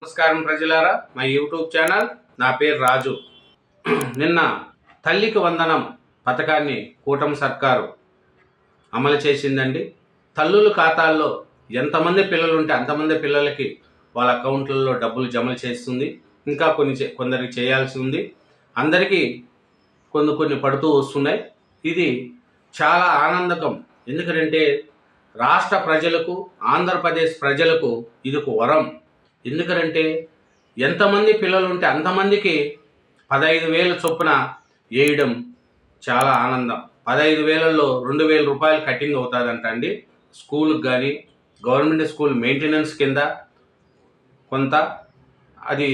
నమస్కారం ప్రజలారా, మా యూట్యూబ్ ఛానల్. నా పేరు రాజు. నిన్న తల్లికి వందనం పథకాన్ని కూటమి సర్కారు అమలు చేసిందండి. తల్లుల ఖాతాల్లో ఎంతమంది పిల్లలు ఉంటే అంతమంది పిల్లలకి వాళ్ళ అకౌంట్లలో డబ్బులు జమ చేస్తుంది. ఇంకా కొందరికి చేయాల్సి ఉంది. అందరికీ కొన్ని పడుతూ వస్తున్నాయి. ఇది చాలా ఆనందకం. ఎందుకంటే రాష్ట్ర ప్రజలకు, ఆంధ్రప్రదేశ్ ప్రజలకు ఇది ఒక వరం. ఎందుకంటే ఎంతమంది పిల్లలు ఉంటే అంతమందికి 15,000 చొప్పున వేయడం చాలా ఆనందం. 15,000లో 2,000 రూపాయలు కటింగ్ అవుతుందంట అండి. స్కూల్కి కానీ గవర్నమెంట్ స్కూల్ మెయింటెనెన్స్ కింద కొంత, అది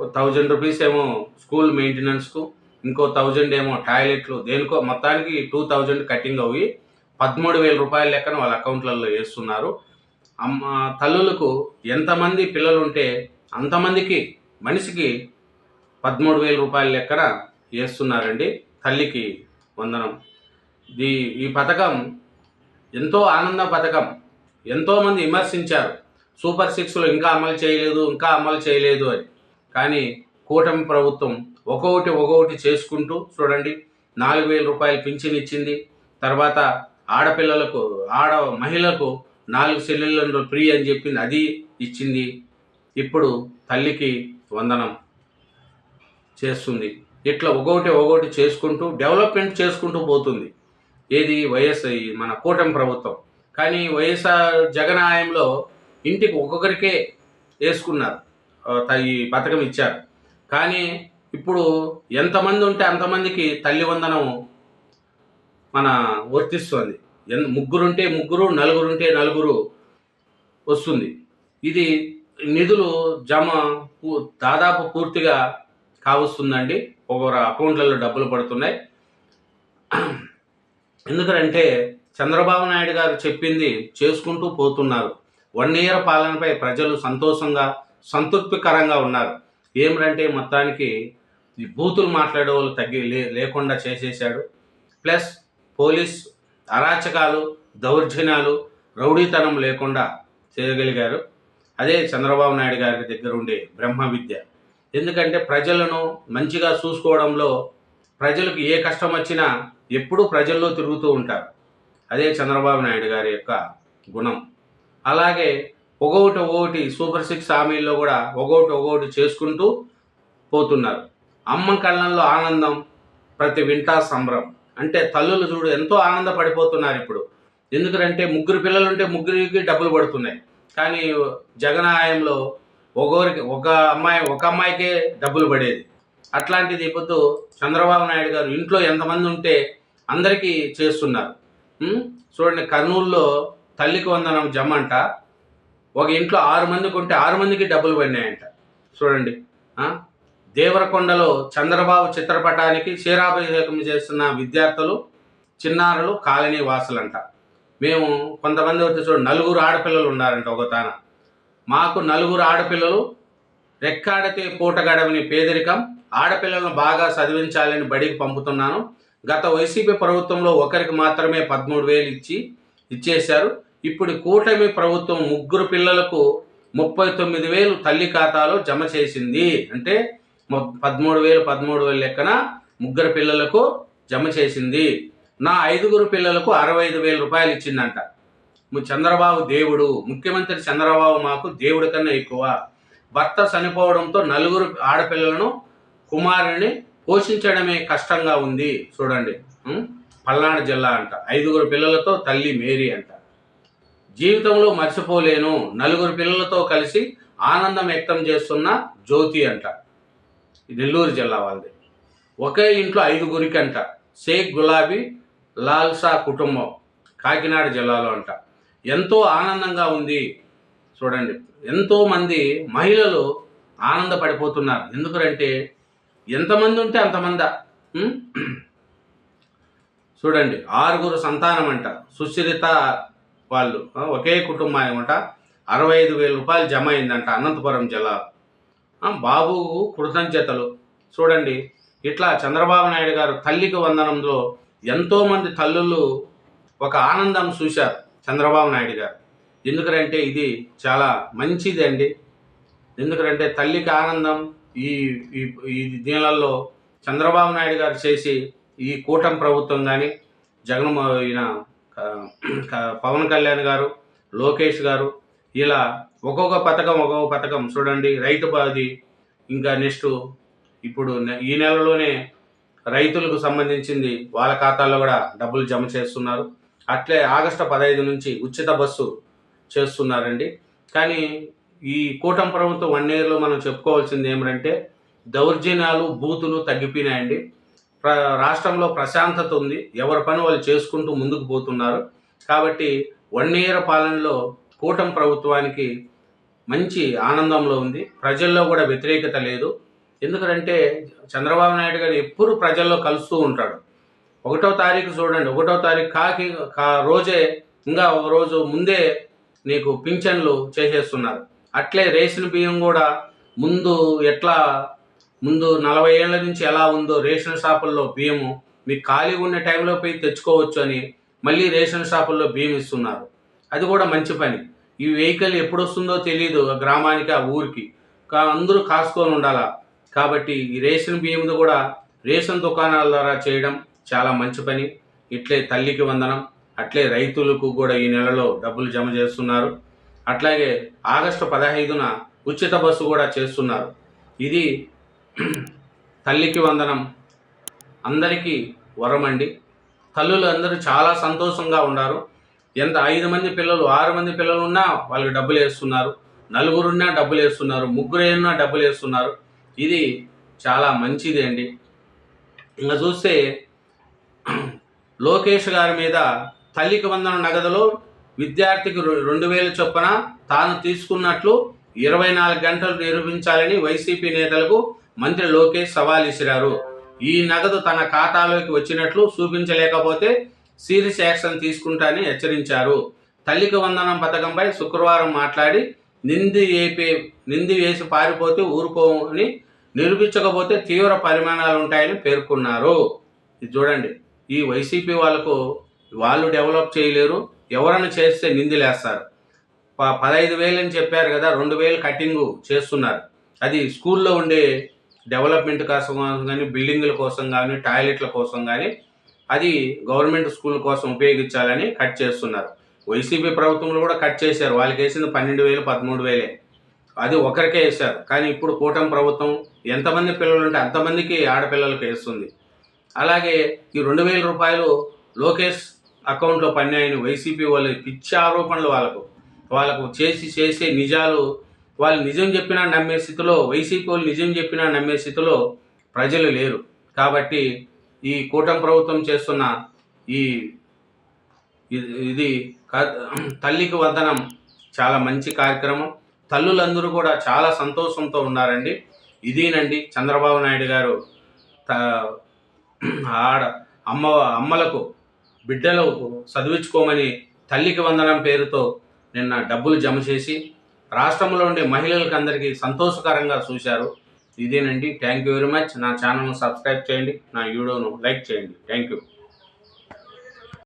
1,000 రూపీస్ ఏమో స్కూల్ మెయింటెనెన్స్కు, ఇంకో 1,000 ఏమో టాయిలెట్లు, దేనికో మొత్తానికి 2,000 కటింగ్ అవి 13,000 రూపాయల లెక్కన వాళ్ళ అకౌంట్లలో వేస్తున్నారు. తల్లులకు ఎంతమంది పిల్లలు ఉంటే అంతమందికి మనిషికి 13,000 రూపాయల లెక్కన వేస్తున్నారండి. తల్లికి వందనం. ఈ పథకం ఎంతో ఆనంద పథకం. ఎంతోమంది విమర్శించారు, సూపర్ 6లో ఇంకా అమలు చేయలేదు అని. కానీ కూటమి ప్రభుత్వం ఒక్కొక్కటి చేసుకుంటూ చూడండి. 4,000 రూపాయలు పింఛన్ ఇచ్చింది. తర్వాత మహిళలకు 4 సిలిండర్లు ఫ్రీ అని చెప్పింది, అది ఇచ్చింది. ఇప్పుడు తల్లికి వందనం చేస్తుంది. ఇట్లా ఒక్కొక్కటి చేసుకుంటూ డెవలప్మెంట్ చేసుకుంటూ పోతుంది. ఏది మన కూటమి ప్రభుత్వం. కానీ వైఎస్ఆర్ జగన్ హయాంలో ఇంటికి ఒక్కొక్కరికే వేసుకున్నారు, ఈ పథకం ఇచ్చారు. కానీ ఇప్పుడు ఎంతమంది ఉంటే అంతమందికి తల్లి వందనం వర్తిస్తుంది. ముగ్గురుంటే ముగ్గురు, నలుగురుంటే నలుగురు వస్తుంది. ఇది నిధులు జమ దాదాపు పూర్తిగా కావస్తుందండి. ఒక్కొక్క అకౌంట్లలో డబ్బులు పడుతున్నాయి. ఎందుకంటే చంద్రబాబు నాయుడు గారు చెప్పింది చేసుకుంటూ పోతున్నారు. 1 ఇయర్ పాలనపై ప్రజలు సంతృప్తికరంగా ఉన్నారు. ఏమిటంటే మొత్తానికి ఈ బూతులు మాట్లాడే వాళ్ళు లేకుండా చేసేసాడు. ప్లస్ పోలీస్ అరాచకాలు, దౌర్జన్యాలు, రౌడీతనం లేకుండా చేయగలిగారు. అదే చంద్రబాబు నాయుడు గారి దగ్గర ఉండే బ్రహ్మ విద్య. ఎందుకంటే ప్రజలను మంచిగా చూసుకోవడంలో, ప్రజలకు ఏ కష్టం వచ్చినా ఎప్పుడూ ప్రజల్లో తిరుగుతూ ఉంటారు. అదే చంద్రబాబు నాయుడు గారి యొక్క గుణం. అలాగే ఒక్కొక్కటి సూపర్ 6 హామీల్లో కూడా ఒక్కొక్కటి చేసుకుంటూ పోతున్నారు. అమ్మ కళ్ళల్లో ఆనందం, ప్రతి వింటా సంబరం. అంటే తల్లులు చూడు ఎంతో ఆనందపడిపోతున్నారు ఇప్పుడు. ఎందుకంటే ముగ్గురు పిల్లలు ఉంటే ముగ్గురికి డబ్బులు పడుతున్నాయి. కానీ జగన్ హయాంలో ఒక అమ్మాయికే డబ్బులు పడేది. అట్లాంటిది ఇప్పుడు చంద్రబాబు నాయుడు గారు ఇంట్లో ఎంతమంది ఉంటే అందరికీ చేస్తున్నారు. చూడండి, కర్నూలులో తల్లికి వందనం జమ అంట. ఒక ఇంట్లో 6 మందికి ఉంటే 6 మందికి డబ్బులు పడినాయంట. చూడండి. దేవరకొండలో చంద్రబాబు చిత్రపటానికి క్షీరాభిషేకం చేస్తున్న విద్యార్థులు, చిన్నారులు, కాలనీ వాసులంట. మేము కొంతమంది వచ్చి 4 ఆడపిల్లలు ఉన్నారంట. ఒక తాన మాకు 4 ఆడపిల్లలు, రెక్కాడితే పూట గడవని పేదరికం, ఆడపిల్లలను బాగా చదివించాలని బడికి పంపుతున్నాను. గత వైసీపీ ప్రభుత్వంలో ఒకరికి మాత్రమే 13,000 ఇచ్చేశారు. ఇప్పుడు కూటమి ప్రభుత్వం 3 పిల్లలకు 39,000 తల్లి ఖాతాలో జమ చేసింది. అంటే 13,000 లెక్కన 3 పిల్లలకు జమ చేసింది. నా 5 పిల్లలకు 65,000 రూపాయలు ఇచ్చిందంట. చంద్రబాబు దేవుడు, ముఖ్యమంత్రి చంద్రబాబు మాకు దేవుడి కన్నా ఎక్కువ. భర్త చనిపోవడంతో 4 ఆడపిల్లలను, కుమారుని పోషించడమే కష్టంగా ఉంది. చూడండి, పల్నాడు జిల్లా అంట. 5 పిల్లలతో తల్లి మేరీ అంట. జీవితంలో మర్చిపోలేను, 4 పిల్లలతో కలిసి ఆనందం వ్యక్తం చేస్తున్న జ్యోతి అంట. నెల్లూరు జిల్లా వాళ్ళది. ఒకే ఇంట్లో 5 అంట. షేక్ గులాబీ లాల్సా కుటుంబం కాకినాడ జిల్లాలో అంట. ఎంతో ఆనందంగా ఉంది. చూడండి, ఎంతోమంది మహిళలు ఆనందపడిపోతున్నారు. ఎందుకంటే ఎంతమంది ఉంటే అంతమంది. చూడండి, 6 సంతానం అంట. సుచరిత వాళ్ళు ఒకే కుటుంబం అనమాట. 65,000 రూపాయలు జమ అయిందంట అనంతపురం జిల్లా. బాబుకు కృతజ్ఞతలు. చూడండి, ఇట్లా చంద్రబాబు నాయుడు గారు తల్లికి వందనంలో ఎంతోమంది తల్లులు ఒక ఆనందం చూశారు చంద్రబాబు నాయుడు గారు. ఎందుకంటే ఇది చాలా మంచిది అండి. ఎందుకంటే తల్లికి ఆనందం ఈ ఈ ఈ దీనిలలో చంద్రబాబు నాయుడు గారు చేసి ఈ కూటమి ప్రభుత్వం కానీ ఈయన పవన్ కళ్యాణ్ గారు, లోకేష్ గారు ఇలా ఒక్కొక్క పథకం చూడండి. రైతు బాది ఇంకా నెక్స్ట్ ఇప్పుడు ఈ నెలలోనే రైతులకు సంబంధించింది వాళ్ళ ఖాతాల్లో కూడా డబ్బులు జమ చేస్తున్నారు. అట్లే ఆగస్టు 15 నుంచి ఉచిత బస్సు చేస్తున్నారండి. కానీ ఈ కూటమి ప్రభుత్వం 1 ఇయర్లో మనం చెప్పుకోవాల్సింది ఏమిటంటే దౌర్జన్యాలు, బూతులు తగ్గిపోయినాయండి. రాష్ట్రంలో ప్రశాంతత ఉంది. ఎవరి పని వాళ్ళు చేసుకుంటూ ముందుకు పోతున్నారు. కాబట్టి 1 ఇయర్ పాలనలో కూటమి ప్రభుత్వానికి మంచి ఆనందంలో ఉంది. ప్రజల్లో కూడా వ్యతిరేకత లేదు. ఎందుకంటే చంద్రబాబు నాయుడు గారు ఎప్పుడు ప్రజల్లో కలుస్తూ ఉంటాడు. 1వ తారీఖు చూడండి, 1వ తారీఖు రోజే ఇంకా ఒక రోజు ముందే నీకు పింఛన్లు చేసేస్తున్నారు. అట్లే రేషన్ బియ్యం కూడా ముందు 40 ఏళ్ల నుంచి ఎలా ఉందో రేషన్ షాపుల్లో బియ్యము మీకు ఖాళీగా ఉన్న టైంలో పోయి తెచ్చుకోవచ్చు అని మళ్ళీ రేషన్ షాపుల్లో బియ్యం ఇస్తున్నారు. అది కూడా మంచి పని. ఈ వెహికల్ ఎప్పుడు వస్తుందో తెలియదు గ్రామానికి, ఆ ఊరికి, అందరూ కాసుకొని ఉండాలా. కాబట్టి ఈ రేషన్ బియ్యంది కూడా రేషన్ దుకాణాల ద్వారా చేయడం చాలా మంచి పని. ఇట్లే తల్లికి వందనం, అట్లే రైతులకు కూడా ఈ నెలలో డబ్బులు జమ చేస్తున్నారు. అట్లాగే ఆగస్టు 15న ఉచిత బస్సు కూడా చేస్తున్నారు. ఇది తల్లికి వందనం అందరికీ వరమండి. తల్లులు అందరూ చాలా సంతోషంగా ఉన్నారు. 5 మంది పిల్లలు, 6 మంది పిల్లలు ఉన్నా వాళ్ళకి డబ్బులు వేస్తున్నారు. 4 ఉన్నా డబ్బులు వేస్తున్నారు. 3 ఉన్నా డబ్బులు వేస్తున్నారు. ఇది చాలా మంచిది అండి. ఇంకా చూస్తే లోకేష్ గారి మీద తల్లికి వందనం నగదులో విద్యార్థికి 2000 చొప్పున తాను తీసుకున్నట్లు 24 గంటలు నిరూపించాలని వైసీపీ నేతలకు మంత్రి లోకేష్ సవాల్ విసిరారు. ఈ నగదు తన ఖాతాలోకి వచ్చినట్లు చూపించలేకపోతే సీరియస్ యాక్షన్ తీసుకుంటానని హెచ్చరించారు. తల్లికి వందనం పథకంపై శుక్రవారం మాట్లాడి నింది వేసి పారిపోతే ఊరుకోని, నిరూపించకపోతే తీవ్ర పరిమాణాలు ఉంటాయని పేర్కొన్నారు. ఇది చూడండి, ఈ వైసీపీ వాళ్ళు డెవలప్ చేయలేరు. ఎవరైనా చేస్తే నిందిలేస్తారు. 15,000 అని చెప్పారు కదా, 2,000 కటింగు చేస్తున్నారు. అది స్కూల్లో ఉండే డెవలప్మెంట్ కోసం కానీ, బిల్డింగుల కోసం కానీ, టాయిలెట్ల కోసం కానీ, అది గవర్నమెంట్ స్కూల్ కోసం ఉపయోగించాలని కట్ చేస్తున్నారు. వైసీపీ ప్రభుత్వంలో కూడా కట్ చేశారు. వాళ్ళకి వేసింది 12,000, 13,000. అది ఒకరికే వేశారు. కానీ ఇప్పుడు కూటమి ప్రభుత్వం ఎంతమంది పిల్లలు ఉంటే అంతమందికి ఆడపిల్లలకు వేస్తుంది. అలాగే ఈ 2,000 రూపాయలు లోకేష్ అకౌంట్లో పడినాయని వైసీపీ వాళ్ళు పిచ్చి ఆరోపణలు వాళ్ళకు చేసే నిజాలు వాళ్ళు నిజం చెప్పినా నమ్మే స్థితిలో, వైసీపీ వాళ్ళు నిజం చెప్పినా నమ్మే స్థితిలో ప్రజలు లేరు. కాబట్టి ఈ కూటమి ప్రభుత్వం చేస్తున్న ఇది తల్లికి వందనం చాలా మంచి కార్యక్రమం. తల్లులందరూ కూడా చాలా సంతోషంతో ఉన్నారండి. ఇదేనండి చంద్రబాబు నాయుడు గారు అమ్మలకు, బిడ్డలకు చదివించుకోమని తల్లికి వందనం పేరుతో నిన్న డబ్బులు జమ చేసి రాష్ట్రంలో ఉండే మహిళలకు అందరికీ సంతోషకరంగా చూశారు. ఇదేనండి. Thank you very much. నా ఛానల్ను సబ్స్క్రైబ్ చేయండి, నా వీడియోను లైక్ చేయండి. Thank you.